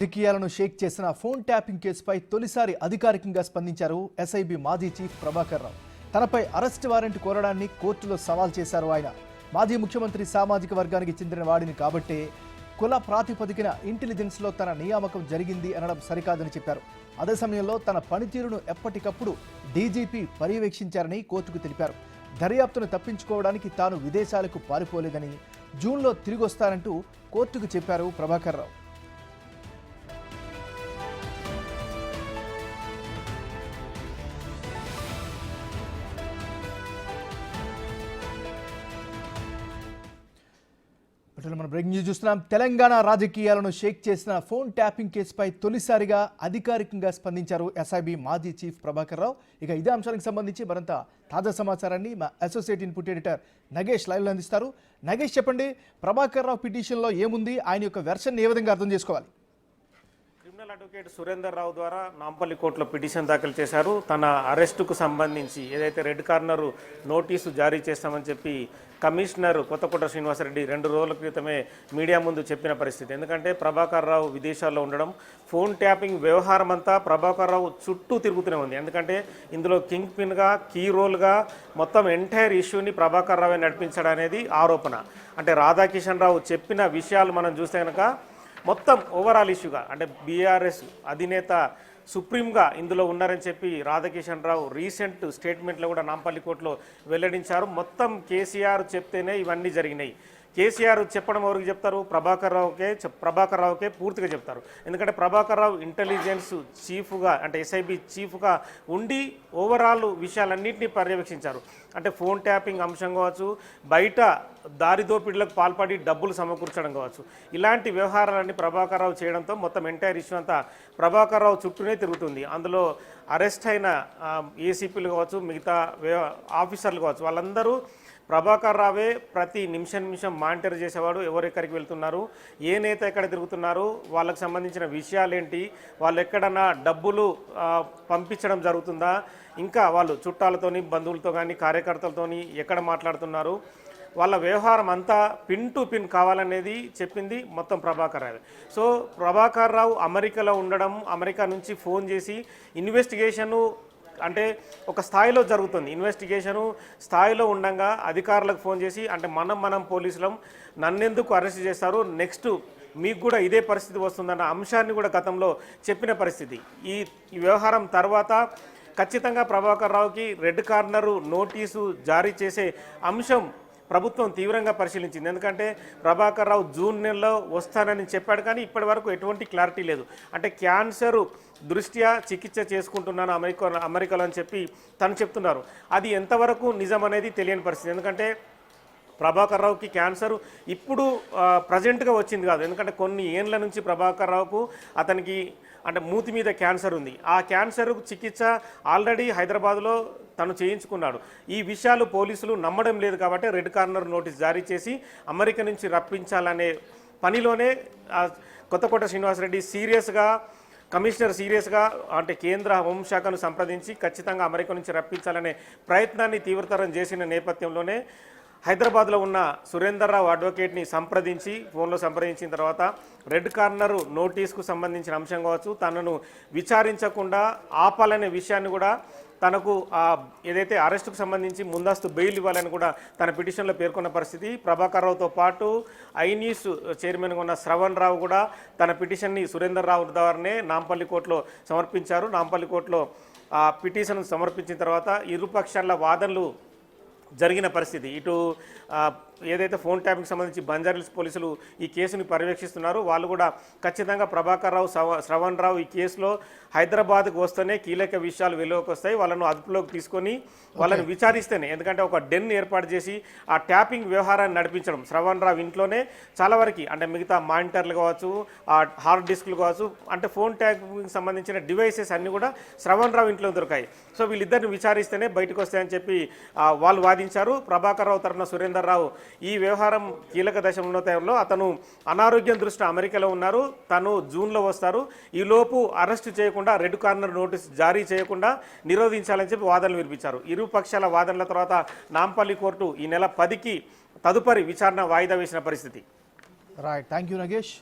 రాజకీయాలను షేక్ చేసిన phone tapping కేసుపై తొలిసారి అధికారికంగా స్పందించారు ఎస్ఐబి మాజీ చీఫ్ ప్రభాకర్ రావు. తనపై అరెస్ట్ వారెంట్ కోరడాన్ని కోర్టులో సవాల్ చేశారు ఆయన. మాజీ ముఖ్యమంత్రి సామాజిక వర్గానికి చెందిన వాడిని కాబట్టే కుల ప్రాతిపదికన ఇంటెలిజెన్స్లో తన నియామకం జరిగింది అనడం సరికాదని చెప్పారు. అదే సమయంలో తన పనితీరును ఎప్పటికప్పుడు డీజీపీ పర్యవేక్షించారని కోర్టుకు తెలిపారు. దర్యాప్తును తప్పించుకోవడానికి తాను విదేశాలకు పారిపోలేదని, జూన్లో తిరిగొస్తానంటూ కోర్టుకు చెప్పారు ప్రభాకర్ రావు. మనం బ్రేకింగ్ న్యూస్ చూస్తున్నాం. తెలంగాణ రాజకీయాలను షేక్ చేసిన ఫోన్ ట్యాపింగ్ కేసుపై తొలిసారిగా అధికారికంగా స్పందించారు ఎస్ఐబి మాజీ చీఫ్ ప్రభాకర్ రావు. ఇక ఇదే అంశానికి సంబంధించి మరింత తాజా సమాచారాన్ని మా అసోసియేట్ ఇన్పుట్ ఎడిటర్ నగేష్ లైవ్లో అందిస్తారు. నగేష్, చెప్పండి, ప్రభాకర్ రావు పిటిషన్లో ఏముంది, ఆయన యొక్క వెర్షన్ ఏ విధంగా అర్థం చేసుకోవాలి? క్రిమినల్ అడ్వకేట్ సురేందర్ రావు ద్వారా నాంపల్లి కోర్టులో పిటిషన్ దాఖలు చేశారు. తన అరెస్టుకు సంబంధించి ఏదైతే రెడ్ కార్నర్ నోటీసు జారీ చేస్తామని చెప్పి కమిషనర్ కొత్తకోట శ్రీనివాసరెడ్డి 2 రోజుల క్రితమే మీడియా ముందు చెప్పిన పరిస్థితి. ఎందుకంటే ప్రభాకర్ రావు విదేశాల్లో ఉండడం, ఫోన్ ట్యాపింగ్ వ్యవహారం అంతా ప్రభాకర్ రావు చుట్టూ తిరుగుతూనే ఉంది. ఎందుకంటే ఇందులో కింగ్ పిన్గా, కీ రోల్గా మొత్తం ఎంటైర్ ఇష్యూని ప్రభాకర్ రావే నడిపించడం అనేది ఆరోపణ. అంటే రాధాకిషన్ రావు చెప్పిన విషయాలు మనం చూస్తే కనుక మొత్తం ఓవరాల్ ఇష్యూగా, అంటే బీఆర్ఎస్ అధినేత సుప్రీంగా ఇందులో ఉన్నారని చెప్పి రాధాకిషన్ రావు రీసెంట్ స్టేట్మెంట్లో కూడా నాంపల్లి కోర్టులో వెల్లడించారు. మొత్తం కేసీఆర్ చెప్తేనే ఇవన్నీ జరిగినాయి. కేసీఆర్ చెప్పడం ఎవరికి చెప్తారు? ప్రభాకర్ రావుకే పూర్తిగా చెప్తారు. ఎందుకంటే ప్రభాకర్ రావు ఇంటెలిజెన్స్ చీఫ్గా, అంటే ఎస్ఐబి చీఫ్గా ఉండి ఓవరాల్ విషయాలన్నింటినీ పర్యవేక్షించారు. అంటే ఫోన్ ట్యాపింగ్ అంశం కావచ్చు, బయట దారిదోపిడులకు పాల్పడి డబ్బులు సమకూర్చడం కావచ్చు, ఇలాంటి వ్యవహారాలన్నీ ప్రభాకర్ రావు చేయడంతో మొత్తం ఎంటైర్ ఇష్యూ అంతా ప్రభాకర్ రావు చుట్టూనే తిరుగుతుంది. అందులో అరెస్ట్ అయిన ఏసీపీలు కావచ్చు, మిగతా ఆఫీసర్లు కావచ్చు, వాళ్ళందరూ ప్రభాకర్ రావే ప్రతి నిమిషం మానిటర్ చేసేవాడు. ఎవరెక్కడికి వెళ్తున్నారు, ఏ నేత ఎక్కడ తిరుగుతున్నారు, వాళ్ళకు సంబంధించిన విషయాలేంటి, వాళ్ళు ఎక్కడన్నా డబ్బులు పంపించడం జరుగుతుందా, ఇంకా వాళ్ళు చుట్టాలతోని, బంధువులతో కానీ కార్యకర్తలతోని ఎక్కడ మాట్లాడుతున్నారు, వాళ్ళ వ్యవహారం అంతా పిన్ టు పిన్ కావాలనేది చెప్పింది మొత్తం ప్రభాకర్ రావు. సో ప్రభాకర్ రావు అమెరికాలో ఉండడం, అమెరికా నుంచి ఫోన్ చేసి ఇన్వెస్టిగేషను అంటే ఒక స్థాయిలో జరుగుతుంది. ఇన్వెస్టిగేషను స్థాయిలో ఉండగా అధికారులకు ఫోన్ చేసి, అంటే మనం పోలీసులం, నన్నెందుకు అరెస్ట్ చేస్తారు, నెక్స్ట్ మీకు కూడా ఇదే పరిస్థితి వస్తుందన్న అంశాన్ని కూడా గతంలో చెప్పిన పరిస్థితి. ఈ వ్యవహారం తర్వాత ఖచ్చితంగా ప్రభాకర్ రావుకి రెడ్ కార్నరు నోటీసు జారీ చేసే అంశం ప్రభుత్వం తీవ్రంగా పరిశీలించింది. ఎందుకంటే ప్రభాకర్ రావు జూన్ నెలలో వస్తానని చెప్పాడు, కానీ ఇప్పటి వరకు ఎటువంటి క్లారిటీ లేదు. అంటే క్యాన్సరు దృష్ట్యా చికిత్స చేసుకుంటున్నాను అమెరికాలో అని చెప్పి తను చెప్తున్నారు. అది ఎంతవరకు నిజం అనేది తెలియని పరిస్థితి. ఎందుకంటే ప్రభాకర్ రావుకి క్యాన్సర్ ఇప్పుడు ప్రజెంట్గా వచ్చింది కాదు. ఎందుకంటే కొన్ని ఏళ్ళ నుంచి ప్రభాకర్ రావుకు అతనికి అంటే మూతి మీద క్యాన్సర్ ఉంది. ఆ క్యాన్సర్ చికిత్స ఆల్రెడీ హైదరాబాద్లో తను చేయించుకున్నాడు. ఈ విషయాలు పోలీసులు నమ్మడం లేదు కాబట్టి రెడ్ కార్నర్ నోటీస్ జారీ చేసి అమెరికా నుంచి రప్పించాలనే పనిలోనే కొత్తకోట శ్రీనివాసరెడ్డి కమిషనర్ సీరియస్గా అంటే కేంద్ర హోంశాఖను సంప్రదించి ఖచ్చితంగా అమెరికా నుంచి రప్పించాలనే ప్రయత్నాన్ని తీవ్రతరం చేసిన నేపథ్యంలోనే హైదరాబాద్లో ఉన్న సురేందర్ రావు అడ్వకేట్ని ఫోన్లో సంప్రదించిన తర్వాత రెడ్ కార్నర్ నోటీస్కు సంబంధించిన అంశం కావచ్చు, తనను విచారించకుండా ఆపాలనే విషయాన్ని కూడా తనకు ఏదైతే అరెస్టుకు సంబంధించి ముందస్తు బెయిల్ ఇవ్వాలని కూడా తన పిటిషన్లో పేర్కొన్న పరిస్థితి. ప్రభాకర్ రావుతో పాటు ఐన్యూస్ చైర్మన్గా ఉన్న శ్రవణ్ రావు కూడా తన పిటిషన్ని సురేందర్ రావు ద్వారానే నాంపల్లి కోర్టులో సమర్పించారు. నాంపల్లి కోర్టులో పిటిషన్ సమర్పించిన తర్వాత ఇరుపక్షాల వాదనలు జరిగిన పరిస్థితి. ఇటు ఏదైతే ఫోన్ ట్యాపింగ్ సంబంధించి బంజారాహిల్స్ పోలీసులు ఈ కేసుని పర్యవేక్షిస్తున్నారు, వాళ్ళు కూడా ఖచ్చితంగా ప్రభాకర్ రావు, శ్రవణ్ రావు ఈ కేసులో హైదరాబాద్కు వస్తేనే కీలక విషయాలు వెలుగులోకి వస్తాయి, వాళ్ళను అదుపులోకి తీసుకొని వాళ్ళని విచారిస్తేనే. ఎందుకంటే ఒక డెన్ ఏర్పాటు చేసి ఆ ట్యాపింగ్ వ్యవహారాన్ని నడిపించడం శ్రవణ్ రావు ఇంట్లోనే చాలా వరకు, అంటే మిగతా మానిటర్లు కావచ్చు, ఆ హార్డ్ డిస్క్లు కావచ్చు, అంటే ఫోన్ ట్యాపింగ్ సంబంధించిన డివైసెస్ అన్నీ కూడా శ్రవణ్ రావు ఇంట్లో దొరికాయి. సో వీళ్ళిద్దరిని విచారిస్తేనే బయటకు వస్తాయని చెప్పి వాళ్ళు వాదించారు. ప్రభాకర్ రావు తరఫున సురేందర్ రావు ఈ వ్యవహారం కీలక దశలో ఉన్న టైంలో అతను అనారోగ్యం దృష్ట్యా అమెరికాలో ఉన్నారు, తను జూన్లో వస్తారు, ఈలోపు అరెస్ట్ చేయకుండా రెడ్ కార్నర్ నోటీస్ జారీ చేయకుండా నిరోధించాలని చెప్పి వాదనలు వినిపించారు. ఇరు పక్షాల వాదనల తర్వాత నాంపల్లి కోర్టు ఈ నెల 10కి తదుపరి విచారణ వాయిదా వేసిన పరిస్థితి. Right, thank you Nagesh.